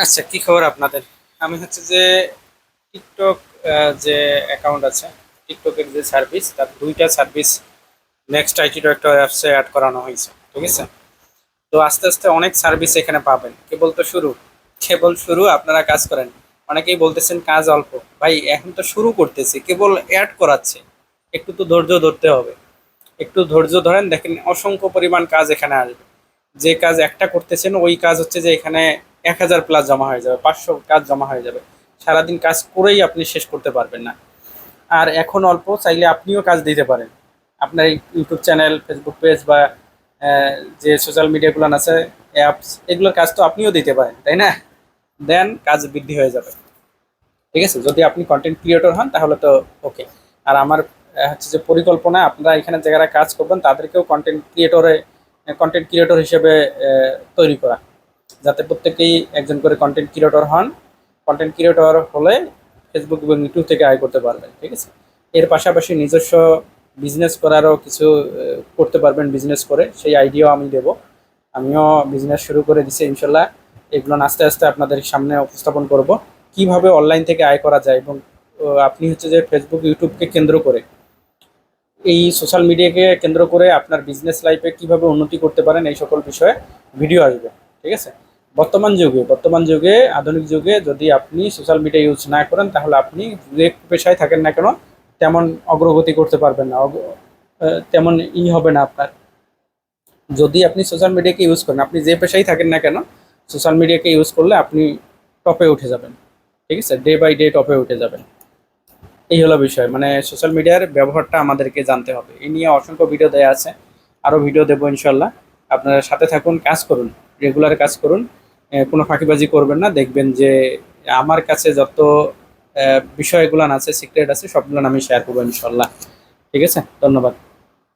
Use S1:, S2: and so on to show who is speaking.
S1: আচ্ছা, কি খবর আপনাদের? আমি হচ্ছে যে টিকটক যে অ্যাকাউন্ট আছে, টিকটকের যে সার্ভিস, তার দুইটা সার্ভিস নেক্সট আইটি ডিরেক্টর অ্যাপসে অ্যাড করানো হয়েছে। ঠিক আছে? তো আস্তে আস্তে অনেক সার্ভিস এখানে পাবেন। কেবল তো শুরু, কেবল শুরু। আপনারা কাজ করেন। অনেকেই বলতেছেন কাজ অল্প। ভাই, এখন তো শুরু করতেছি, কেবল অ্যাড করাচ্ছে। একটু তো ধৈর্য ধরতে হবে। একটু ধৈর্য ধরেন, দেখেন অসংখ্য পরিমাণ কাজ এখানে আসবে। যে কাজ একটা করতেছেন, ওই কাজ হচ্ছে যে এখানে 1000 প্লাস জমা হয়ে যাবে, 500 কাজ জমা হয়ে যাবে। সারাদিন কাজ করেই আপনি শেষ করতে পারবেন না। আর এখন অল্প, চাইলে আপনিও কাজ দিতে পারেন। আপনার ইউটিউব চ্যানেল, ফেসবুক পেজ বা আহ, যে সোশ্যাল মিডিয়াগুলো আছে, অ্যাপস, এগুলোর কাজ তো আপনিও দিতে পারেন, তাই না? দেন কাজ বৃদ্ধি হয়ে যাবে। ঠিক আছে? যদি আপনি কন্টেন্ট ক্রিয়েটর হন তাহলে তো ওকে। আর আমার হচ্ছে যে পরিকল্পনা, আপনারা এখানে যারা কাজ করবেন তাদেরকেও কন্টেন্ট ক্রিয়েটর হিসেবে তৈরি করা, যাতে প্রত্যেকেই একজন করে কন্টেন্ট ক্রিয়েটর হন। কন্টেন্ট ক্রিয়েটর হলে ফেসবুক এবং ইউটিউব থেকে আয় করতে পারবেন। ঠিক আছে? এর পাশাপাশি নিজস্ব বিজনেস করারও কিছু করতে পারবেন। বিজনেস করে সেই আইডিয়াও আমি দেবো। আমিও বিজনেস শুরু করে দিছি ইনশাল্লাহ। এগুলো আস্তে আস্তে আপনাদের সামনে উপস্থাপন করব, কিভাবে অনলাইন থেকে আয় করা যায়। এবং আপনি হচ্ছে যে ফেসবুক ইউটিউবকে কেন্দ্র করে, এই সোশ্যাল মিডিয়াকে কেন্দ্র করে আপনার বিজনেস লাইফে কিভাবে উন্নতি করতে পারেন, এই সকল বিষয়ে ভিডিও আসবে। ঠিক আছে? বর্তমান যুগে আধুনিক যুগে যদি আপনি সোশ্যাল মিডিয়া ইউজ না করেন, তাহলে আপনি যে পেশায় থাকেন না কেন তেমন অগ্রগতি করতে পারবেন না, তেমন হবে না আপনার। যদি আপনি সোশ্যাল মিডিয়াকে ইউজ করেন, আপনি যে পেশায় থাকেন না কেন, সোশ্যাল মিডিয়াকে ইউজ করলে আপনি টপে উঠে যাবেন। ঠিক আছে? ডে বাই ডে টপে উঠে যাবেন। এই হলো বিষয়, মানে সোশ্যাল মিডিয়ার ব্যবহারটা আমাদেরকে জানতে হবে। এই নিয়ে অসংখ্য ভিডিও দেওয়া আছে, আরও ভিডিও দেবো ইনশাল্লাহ। আপনারা সাথে থাকুন, কাজ করুন, রেগুলার কাজ করুন। কোনো ফাঁকিবাজি করবেন না। দেখবেন যে আমার কাছে যত বিষয়গুলো আছে, সিক্রেট আছে, সবগুলো আমি শেয়ার করবো ইনশাল্লাহ। ঠিক আছে? ধন্যবাদ।